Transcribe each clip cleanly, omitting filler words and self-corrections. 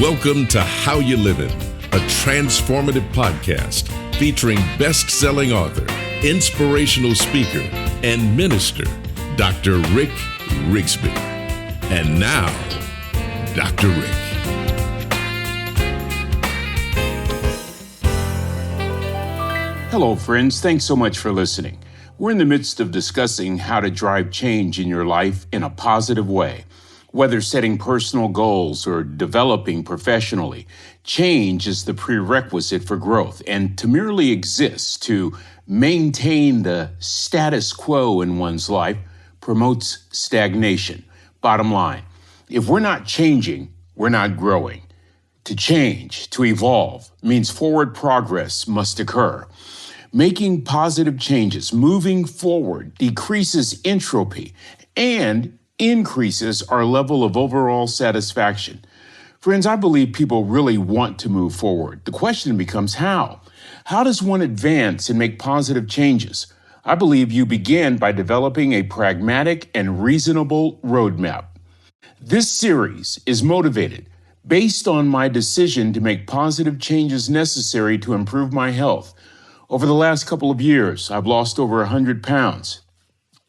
Welcome to How You Livin', a transformative podcast featuring best-selling author, inspirational speaker, and minister, Dr. Rick Rigsby. And now, Dr. Rick. Hello, friends. Thanks so much for listening. We're in the midst of discussing how to drive change in your life in a positive way. Whether setting personal goals or developing professionally, change is the prerequisite for growth, and to merely exist, to maintain the status quo in one's life, promotes stagnation. Bottom line, if we're not changing, we're not growing. To change, to evolve, means forward progress must occur. Making positive changes, moving forward, decreases entropy and increases our level of overall satisfaction. Friends, I believe people really want to move forward. The question becomes how? How does one advance and make positive changes? I believe you begin by developing a pragmatic and reasonable roadmap. This series is motivated based on my decision to make positive changes necessary to improve my health. Over the last couple of years, I've lost over 100 pounds.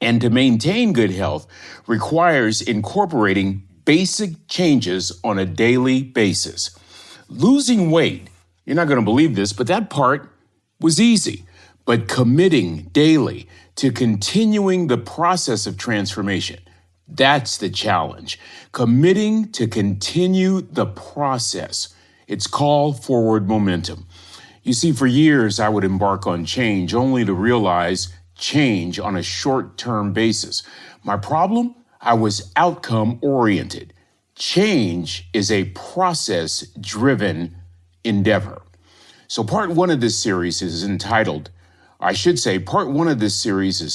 And to maintain good health requires incorporating basic changes on a daily basis. Losing weight, you're not going to believe this, but that part was easy. But committing daily to continuing the process of transformation, that's the challenge. Committing to continue the process. It's called forward momentum. You see, for years, I would embark on change only to realize change on a short-term basis. My problem? I was outcome-oriented. Change is a process-driven endeavor. So part one of this series is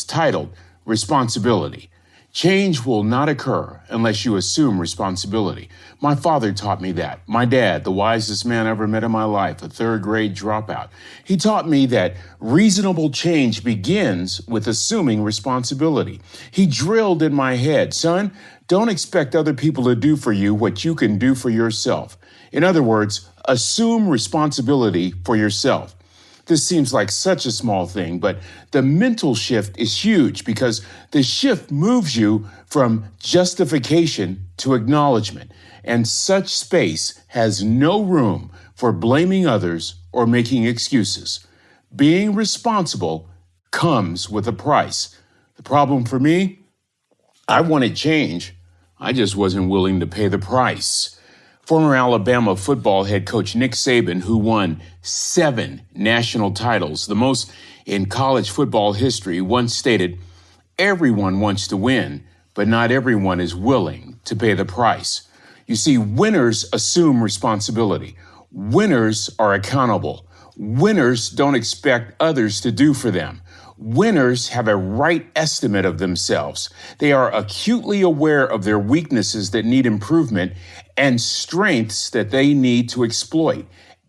titled Responsibility. Change will not occur unless you assume responsibility. My father taught me that. My dad, the wisest man I ever met in my life, a third-grade dropout. He taught me that reasonable change begins with assuming responsibility. He drilled in my head, son, don't expect other people to do for you what you can do for yourself. In other words, assume responsibility for yourself. This seems like such a small thing, but the mental shift is huge because the shift moves you from justification to acknowledgement, and such space has no room for blaming others or making excuses. Being responsible comes with a price. The problem for me? I wanted change. I just wasn't willing to pay the price. Former Alabama football head coach Nick Saban, who won 7 national titles, the most in college football history, once stated, "Everyone wants to win, but not everyone is willing to pay the price." You see, winners assume responsibility. Winners are accountable. Winners don't expect others to do for them. Winners have a right estimate of themselves. They are acutely aware of their weaknesses that need improvement and strengths that they need to exploit.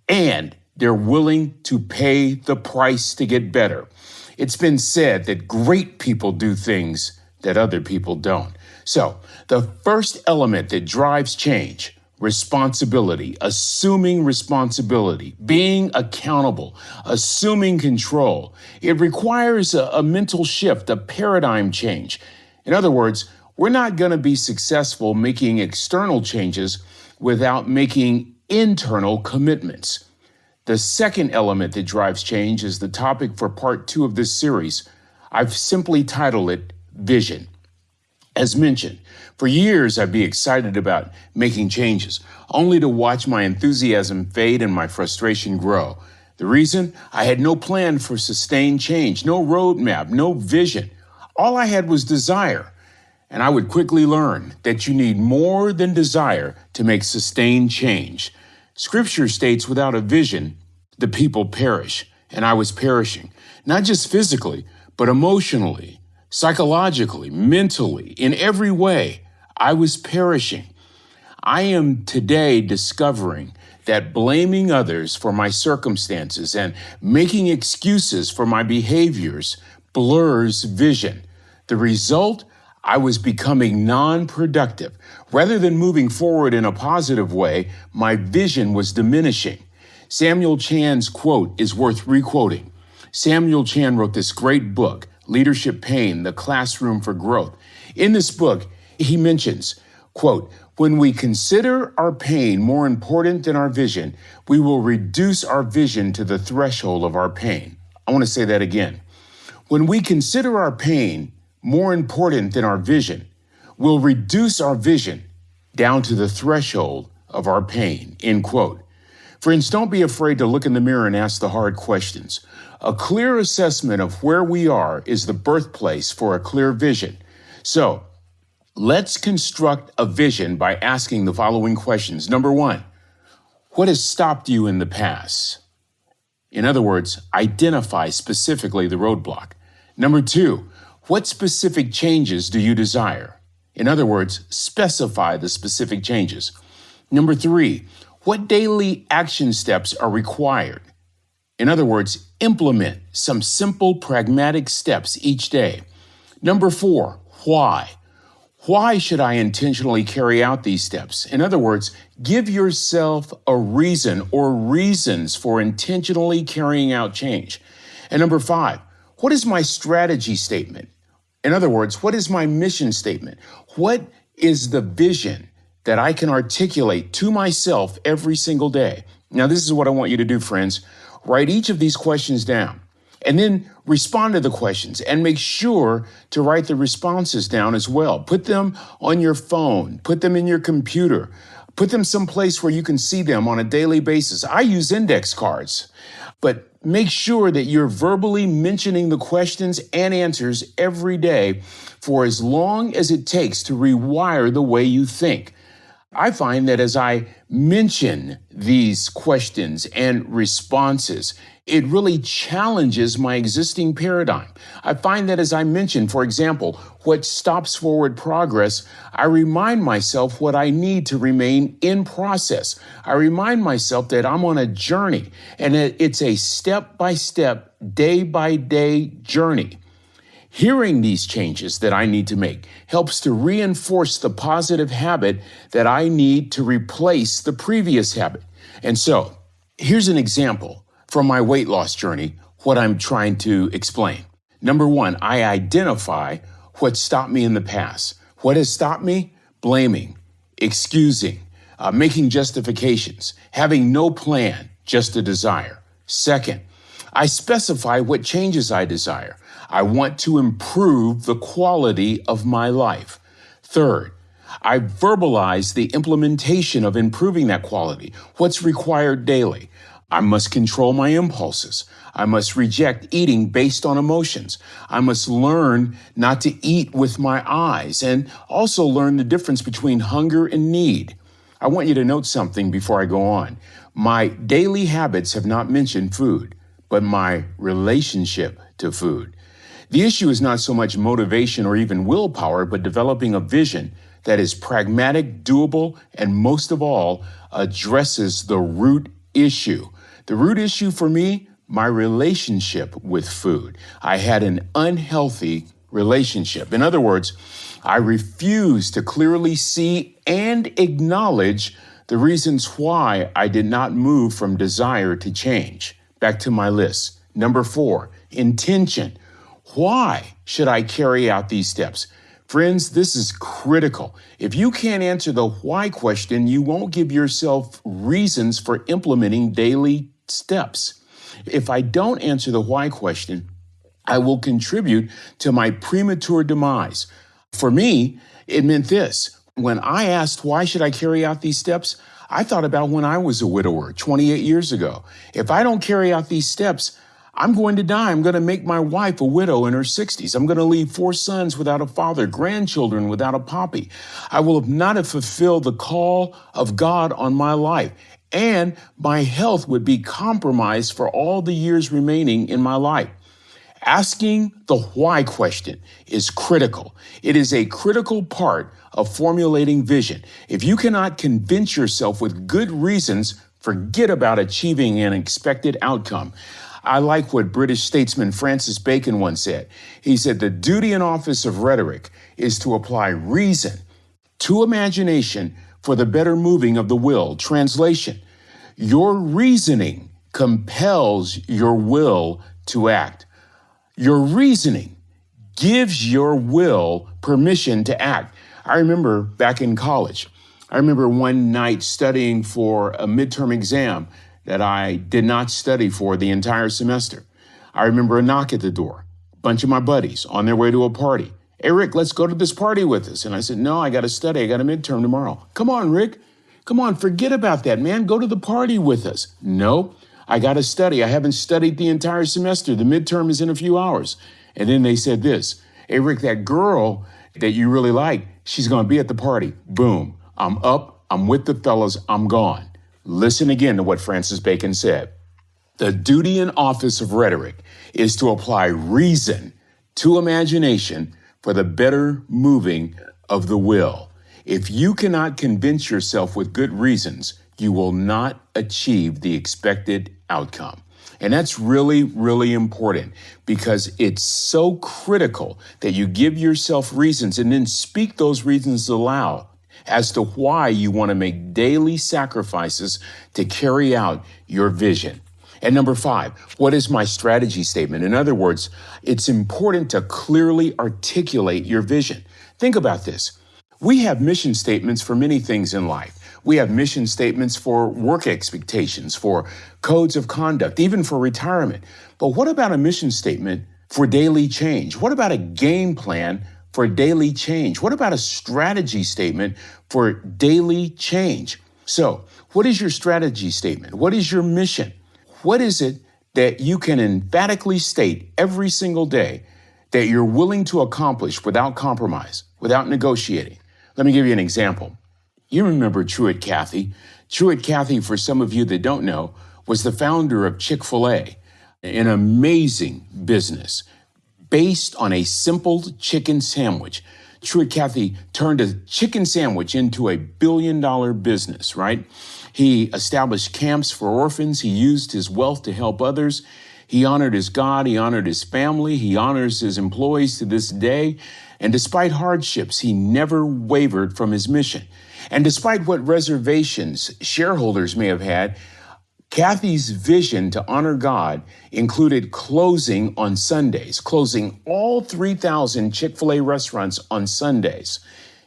And they're willing to pay the price to get better. It's been said that great people do things that other people don't. So the first element that drives change, responsibility, assuming responsibility, being accountable, assuming control. It requires a mental shift, a paradigm change. In other words, we're not going to be successful making external changes without making internal commitments. The second element that drives change is the topic for part 2 of this series. I've simply titled it Vision. As mentioned, for years I'd be excited about making changes, only to watch my enthusiasm fade and my frustration grow. The reason? I had no plan for sustained change, no roadmap, no vision. All I had was desire. And I would quickly learn that you need more than desire to make sustained change. Scripture states without a vision, the people perish. And I was perishing, not just physically, but emotionally, psychologically, mentally, in every way. I was perishing. I am today discovering that blaming others for my circumstances and making excuses for my behaviors blurs vision. The result? I was becoming non-productive. Rather than moving forward in a positive way, my vision was diminishing. Samuel Chan's quote is worth requoting. Samuel Chan wrote this great book, Leadership Pain, The Classroom for Growth. In this book, he mentions, quote, when we consider our pain more important than our vision, we will reduce our vision to the threshold of our pain. I want to say that again. When we consider our pain more important than our vision, we'll reduce our vision down to the threshold of our pain, end quote. Friends, don't be afraid to look in the mirror and ask the hard questions. A clear assessment of where we are is the birthplace for a clear vision. So, let's construct a vision by asking the following questions. Number one, what has stopped you in the past? In other words, identify specifically the roadblock. Number two, what specific changes do you desire? In other words, specify the specific changes. Number three, what daily action steps are required? In other words, implement some simple, pragmatic steps each day. Number four, why? Why should I intentionally carry out these steps? In other words, give yourself a reason or reasons for intentionally carrying out change. And number five, what is my strategy statement? In other words, what is my mission statement? What is the vision that I can articulate to myself every single day? Now, this is what I want you to do, friends. Write each of these questions down and then respond to the questions and make sure to write the responses down as well. Put them on your phone, put them in your computer, put them someplace where you can see them on a daily basis. I use index cards, but make sure that you're verbally mentioning the questions and answers every day for as long as it takes to rewire the way you think. I find that as I mention these questions and responses, it really challenges my existing paradigm. I find that as I mention, for example, what stops forward progress, I remind myself what I need to remain in process. I remind myself that I'm on a journey and it's a step-by-step, day-by-day journey. Hearing these changes that I need to make helps to reinforce the positive habit that I need to replace the previous habit. And so, here's an example from my weight loss journey, what I'm trying to explain. Number one, I identify what stopped me in the past. What has stopped me? Blaming, excusing, making justifications, having no plan, just a desire. Second, I specify what changes I desire. I want to improve the quality of my life. Third, I verbalize the implementation of improving that quality, what's required daily. I must control my impulses. I must reject eating based on emotions. I must learn not to eat with my eyes and also learn the difference between hunger and need. I want you to note something before I go on. My daily habits have not mentioned food, but my relationship to food. The issue is not so much motivation or even willpower, but developing a vision that is pragmatic, doable, and most of all, addresses the root issue. The root issue for me, my relationship with food. I had an unhealthy relationship. In other words, I refused to clearly see and acknowledge the reasons why I did not move from desire to change. Back to my list. Number 4, intention. Why should I carry out these steps? Friends, this is critical. If you can't answer the why question, you won't give yourself reasons for implementing daily steps. If I don't answer the why question, I will contribute to my premature demise. For me, it meant this. When I asked why should I carry out these steps, I thought about when I was a widower 28 years ago. If I don't carry out these steps, I'm going to die. I'm going to make my wife a widow in her 60s. I'm going to leave 4 sons without a father, grandchildren without a pappy. I will not have fulfilled the call of God on my life, and my health would be compromised for all the years remaining in my life. Asking the why question is critical. It is a critical part of formulating vision. If you cannot convince yourself with good reasons, forget about achieving an expected outcome. I like what British statesman Francis Bacon once said. He said, the duty and office of rhetoric is to apply reason to imagination for the better moving of the will. Translation, your reasoning compels your will to act. Your reasoning gives your will permission to act. I remember back in college, I remember one night studying for a midterm exam that I did not study for the entire semester. I remember a knock at the door, a bunch of my buddies on their way to a party. Hey, Rick, let's go to this party with us. And I said, no, I got to study. I got a midterm tomorrow. Come on, Rick. Come on, forget about that, man. Go to the party with us. No, I got to study. I haven't studied the entire semester. The midterm is in a few hours. And then they said this, hey, Rick, that girl that you really like, she's going to be at the party. Boom. I'm up. I'm with the fellas. I'm gone. Listen again to what Francis Bacon said. The duty and office of rhetoric is to apply reason to imagination for the better moving of the will. If you cannot convince yourself with good reasons, you will not achieve the expected outcome. And that's really, really important because it's so critical that you give yourself reasons and then speak those reasons aloud as to why you want to make daily sacrifices to carry out your vision. And number 5, what is my strategy statement? In other words, it's important to clearly articulate your vision. Think about this. We have mission statements for many things in life. We have mission statements for work expectations, for codes of conduct, even for retirement. But what about a mission statement for daily change? What about a game plan for daily change? What about a strategy statement for daily change? So, what is your strategy statement? What is your mission? What is it that you can emphatically state every single day that you're willing to accomplish without compromise, without negotiating? Let me give you an example. You remember Truett Cathy. Truett Cathy, for some of you that don't know, was the founder of Chick-fil-A, an amazing business based on a simple chicken sandwich. Truett Cathy turned a chicken sandwich into a billion-dollar business, right? He established camps for orphans. He used his wealth to help others. He honored his God. He honored his family. He honors his employees to this day. And despite hardships, he never wavered from his mission. And despite what reservations shareholders may have had, Cathy's vision to honor God included closing on Sundays, closing all 3,000 Chick-fil-A restaurants on Sundays.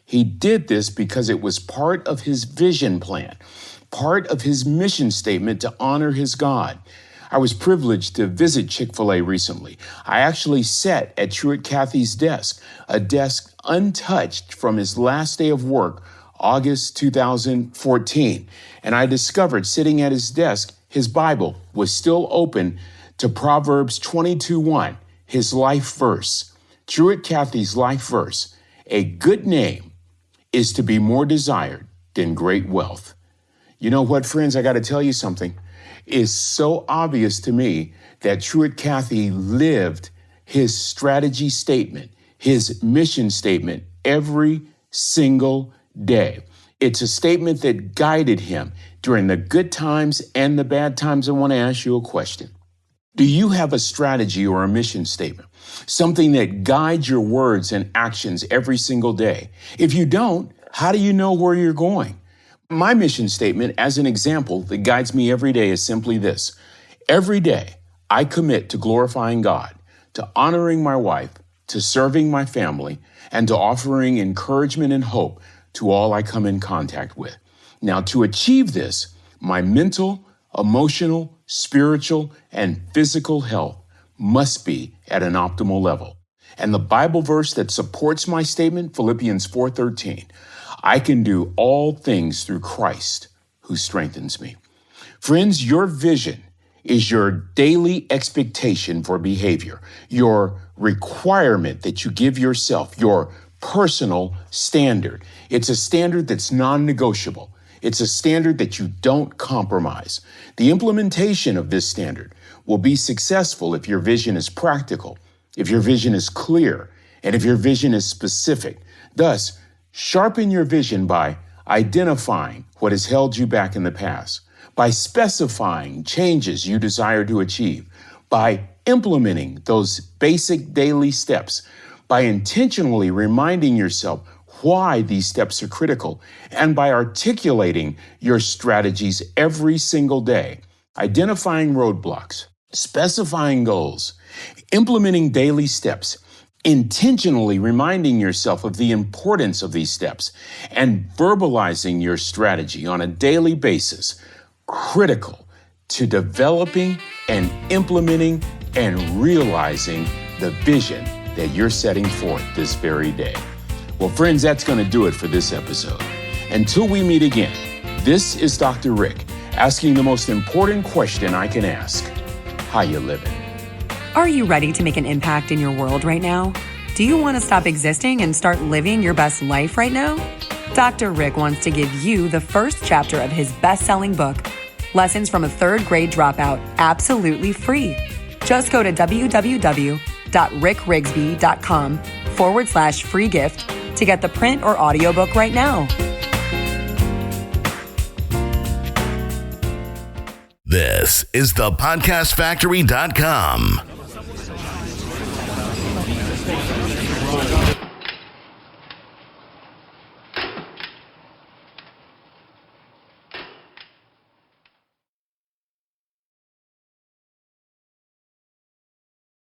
He did this because it was part of his vision plan, part of his mission statement to honor his God. I was privileged to visit Chick-fil-A recently. I actually sat at Truett Cathy's desk, a desk untouched from his last day of work, August 2014. And I discovered sitting at his desk, his Bible was still open to Proverbs 22:1, his life verse. Truett Cathy's life verse, a good name is to be more desired than great wealth. You know what, friends? I got to tell you something. It's so obvious to me that Truett Cathy lived his strategy statement, his mission statement every single day. It's a statement that guided him during the good times and the bad times. I want to ask you a question. Do you have a strategy or a mission statement? Something that guides your words and actions every single day? If you don't, how do you know where you're going? My mission statement, as an example, that guides me every day is simply this. Every day, I commit to glorifying God, to honoring my wife, to serving my family, and to offering encouragement and hope to all I come in contact with. Now, to achieve this, my mental, emotional, spiritual, and physical health must be at an optimal level. And the Bible verse that supports my statement, Philippians 4:13, I can do all things through Christ who strengthens me. Friends, your vision is your daily expectation for behavior, your requirement that you give yourself, your personal standard. It's a standard that's non-negotiable. It's a standard that you don't compromise. The implementation of this standard will be successful if your vision is practical, if your vision is clear, and if your vision is specific. Thus, sharpen your vision by identifying what has held you back in the past, by specifying changes you desire to achieve, by implementing those basic daily steps, by intentionally reminding yourself why these steps are critical, and by articulating your strategies every single day, identifying roadblocks, specifying goals, implementing daily steps, intentionally reminding yourself of the importance of these steps, and verbalizing your strategy on a daily basis, critical to developing and implementing and realizing the vision that you're setting forth this very day. Well, friends, that's going to do it for this episode. Until we meet again, this is Dr. Rick asking the most important question I can ask. How you living? Are you ready to make an impact in your world right now? Do you want to stop existing and start living your best life right now? Dr. Rick wants to give you the first chapter of his best-selling book, Lessons from a Third Grade Dropout, absolutely free. Just go to www.rickrigsby.com/free gift to get the print or audiobook right now. This is the podcastfactory.com.